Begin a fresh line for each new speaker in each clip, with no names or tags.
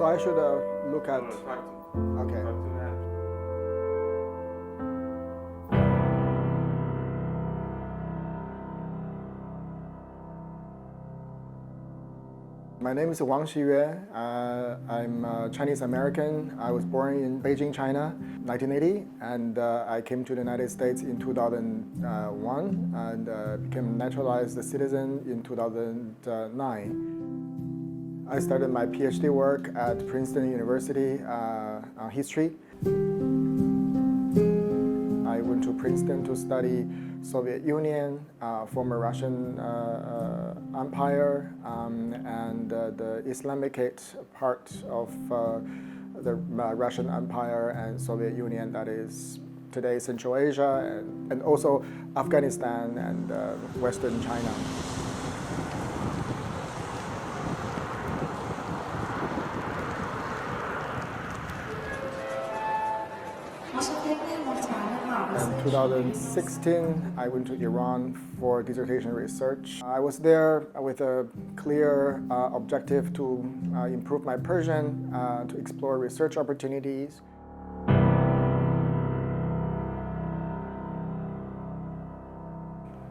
So I should look at. Okay. My name is Xiyue Wang. I'm Chinese American. I was born in Beijing, China, 1980, and I came to the United States in 2001 and became a naturalized citizen in 2009. I started my PhD work at Princeton University on history. I went to Princeton to study Soviet Union, former Russian Empire, and the Islamic part of the Russian Empire and Soviet Union, that is today Central Asia, and also Afghanistan and Western China. In 2016, I went to Iran for dissertation research. I was there with a clear objective to improve my Persian, to explore research opportunities.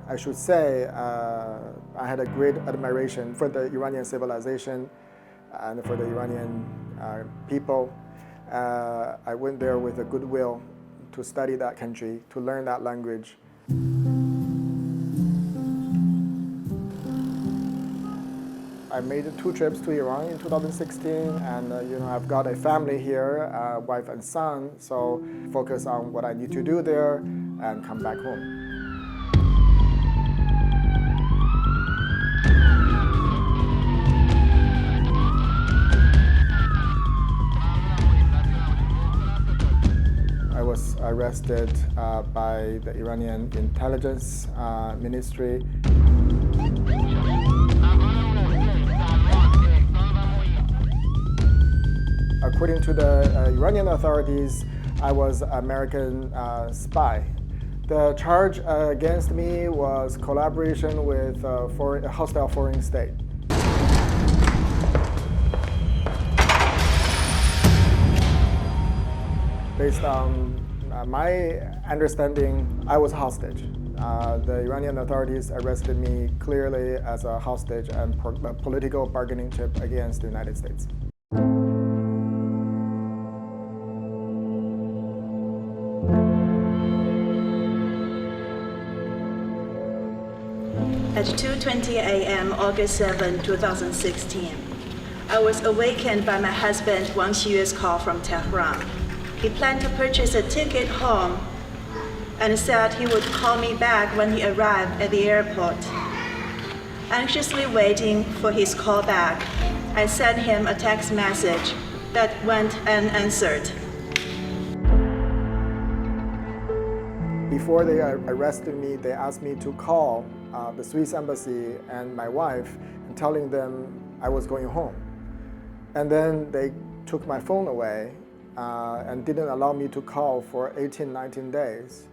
I should say I had a great admiration for the Iranian civilization and for the Iranian people. I went there with a goodwill to study that country, to learn that language. I made 2 trips to Iran in 2016, and I've got a family here, wife and son, so focus on what I need to do there and come back home. I was arrested by the Iranian intelligence ministry. According to the Iranian authorities, I was an American spy. The charge against me was collaboration with a hostile foreign state. Based on my understanding, I was a hostage. The Iranian authorities arrested me clearly as a hostage and a political bargaining chip against the United States.
At 2:20 a.m. August 7, 2016, I was awakened by my husband Wang Xiyue's call from Tehran. He planned to purchase a ticket home and said he would call me back when he arrived at the airport. Anxiously waiting for his call back, I sent him a text message that went unanswered.
Before they arrested me, they asked me to call the Swiss embassy and my wife, and telling them I was going home. And then they took my phone away and didn't allow me to call for 19 days.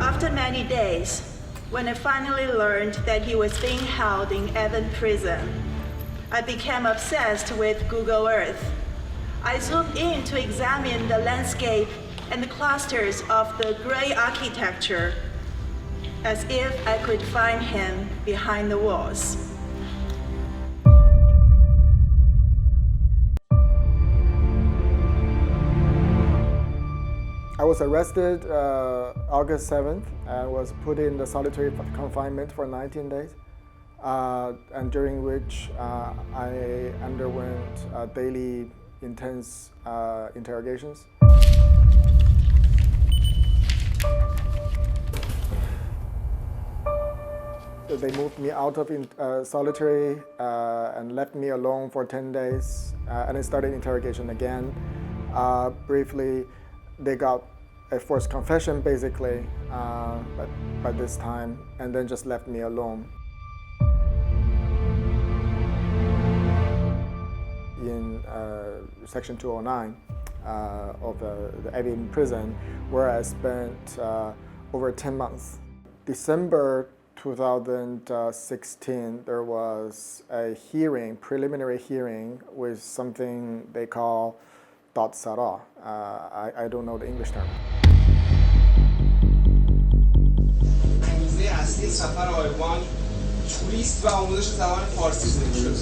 After many days, when I finally learned that he was being held in Evin prison, I became obsessed with Google Earth. I zoomed in to examine the landscape and the clusters of the gray architecture, as if I could find him behind the walls.
I was arrested August 7th and was put in the solitary confinement for 19 days, and during which I underwent daily intense interrogations. They moved me out of solitary and left me alone for 10 days, and I started interrogation again. Briefly, they got a forced confession basically, but by this time, and then just left me alone. In Section 209 of the Evin prison, where I spent over 10 months. December 2016, there was a hearing, preliminary hearing, with something they call dot sara. I don't know the English term.
انگیزه اصلی سفر آقای وانگ توریست و آموزش زبان فارسی زده شد.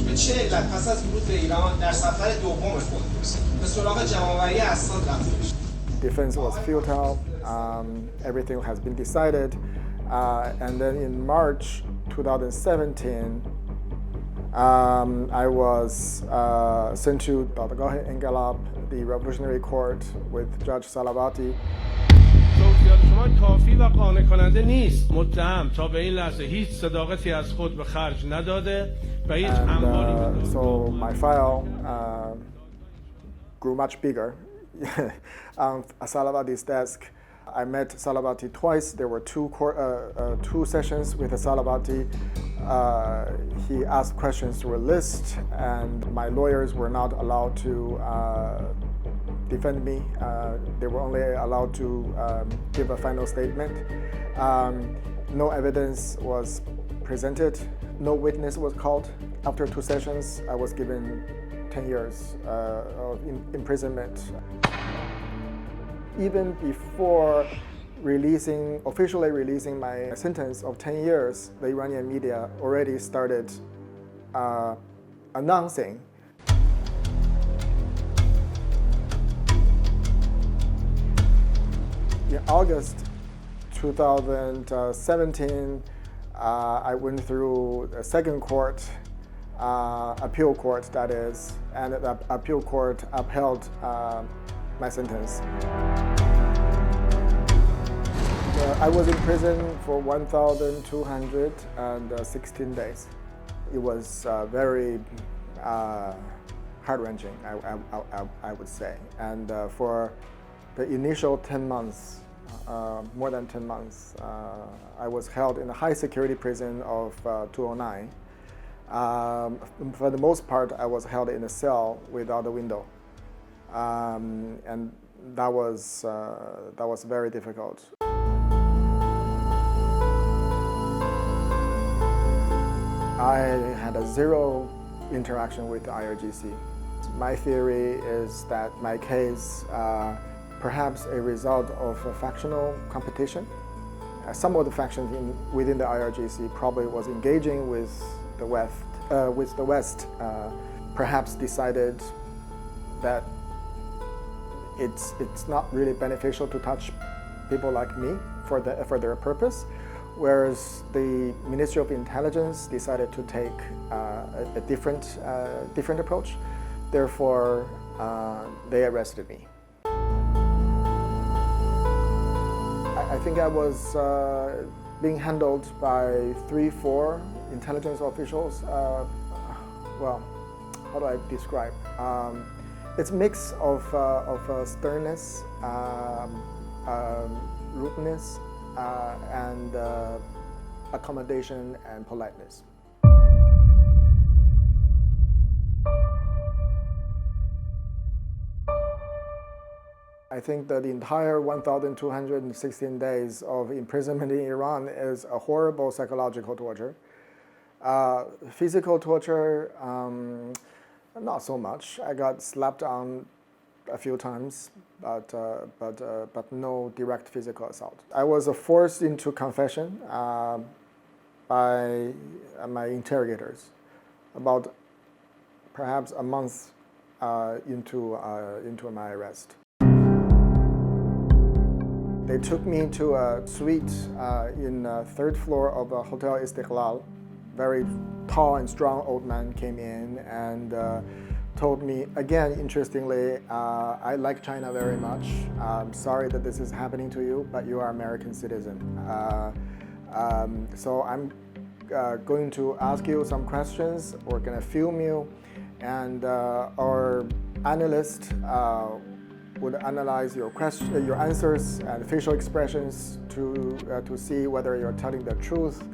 به چه علت پس از ورود به ایران در سفر دوم خود به سراغ جمع‌آوری اسناد رفته میشه؟
Defense was futile. Everything has been decided. And then in March 2017, I was sent to Dadgah Engelab, the Revolutionary Court, with Judge Salavati.
توصیات شما کافی و قانع کننده نیست. متهم تا به این لحظه هیچ صداقتی از خود به خرج نداده و هیچ اموالی
So my file grew much bigger. On Salavati's desk, I met Salavati twice. There were two sessions with Salavati. He asked questions through a list, and my lawyers were not allowed to defend me. They were only allowed to give a final statement. No evidence was presented. No witness was called. After 2 sessions, I was given 10 years of imprisonment. Even before officially releasing my sentence of 10 years, the Iranian media already started announcing in August 2017, I went through a second court, appeal court that is, and the appeal court upheld my sentence. I was in prison for 1,216 days. It was very heart-wrenching, I would say. And for the initial 10 months, more than 10 months, I was held in a high-security prison of 209. For the most part, I was held in a cell without a window. And that was very difficult. I had a zero interaction with the IRGC. My theory is that my case, perhaps a result of a factional competition. Some of the factions within the IRGC probably was engaging with the West, perhaps decided that it's not really beneficial to touch people like me for their purpose, whereas the Ministry of Intelligence decided to take a different approach. Therefore, they arrested me. I think I was being handled by 3-4 intelligence officials. Well, how do I describe? It's a mix of sternness, rudeness, and accommodation and politeness. I think that the entire 1,216 days of imprisonment in Iran is a horrible psychological torture. Physical torture, not so much. I got slapped on a few times, but no direct physical assault. I was forced into confession by my interrogators about perhaps a month into my arrest. They took me to a suite in the 3rd floor of a Hotel Istiqlal. Very tall and strong old man came in and told me, again, interestingly, I like China very much. I'm sorry that this is happening to you, but you are American citizen. So I'm going to ask you some questions. We're going to film you, and our analyst would analyze your answers and facial expressions to see whether you're telling the truth.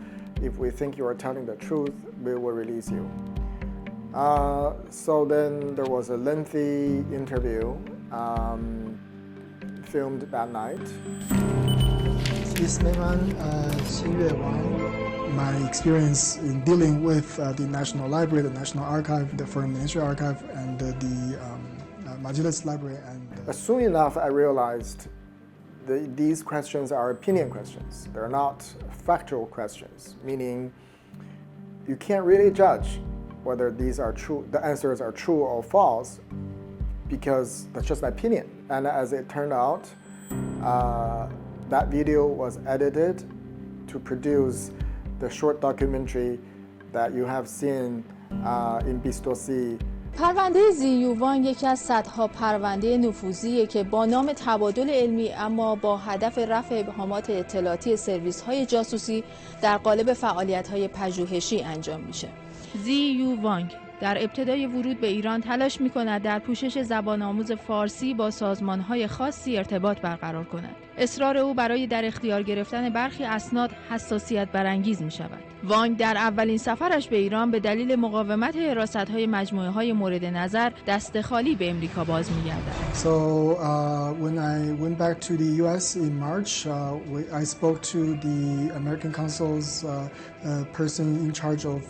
If we think you are telling the truth, we will release you. So then there was a lengthy interview filmed that night.
businessman Xinyue Wang. My experience in dealing with the National Library, the National Archive, the Foreign Ministry Archive, and the Majlis Library. And
soon enough, I realized these questions are opinion questions. They're not factual questions, meaning you can't really judge whether these are true, the answers are true or false, because that's just my opinion. And as it turned out, that video was edited to produce the short documentary that you have seen in Bistosi.
پرونده زیو وانگ یکی از صدها پرونده نفوذیه که با نام تبادل علمی اما با هدف رفع ابهامات اطلاعاتی سرویس‌های جاسوسی در قالب فعالیت‌های پژوهشی انجام میشه. زیو وانگ در ابتدای ورود به ایران تلاش می‌کند در پوشش زبان آموز فارسی با سازمان‌های خاصی ارتباط برقرار کند. اصرار او برای در اختیار گرفتن برخی اسناد حساسیت برانگیز می‌شود. وانگ در اولین سفرش به ایران به دلیل مقاومت حراست‌های مجموعه‌های مورد نظر دست خالی به امریکا باز می‌گردد.
So when I went back to the U.S. in March, I spoke to the American consul's person in charge of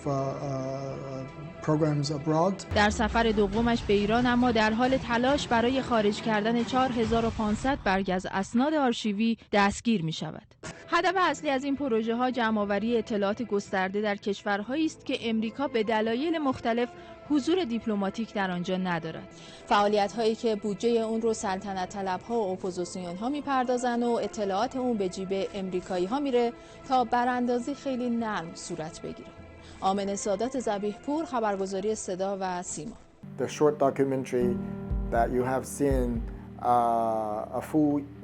programs abroad.
در سفر دومش به ایران اما در حال تلاش برای خارج کردن 4500 برگ از اسناد آرشیوی دستگیر می شود. هدف اصلی از این پروژه ها جمع‌آوری اطلاعات گسترده در کشورهایی است که امریکا به دلایل مختلف حضور دیپلماتیک در آنجا ندارد. فعالیت هایی که بودجه اون رو سلطنت طلب ها و اپوزیسیون ها میپردازن و اطلاعات اون به جیب امریکایی ها میره تا براندازی خیلی نرم صورت بگیره. آمنه سادات ذبیح پور، خبرگزاری صدا و سیما.
The short documentary that you have seen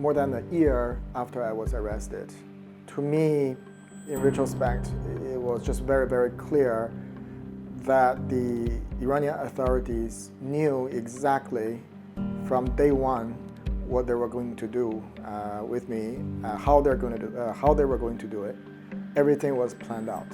more than a year after I was arrested. To me, in retrospect, it was just very, very clear that the Iranian authorities knew exactly from day one what they were going to do with me, how they were going to do it. Everything was planned out.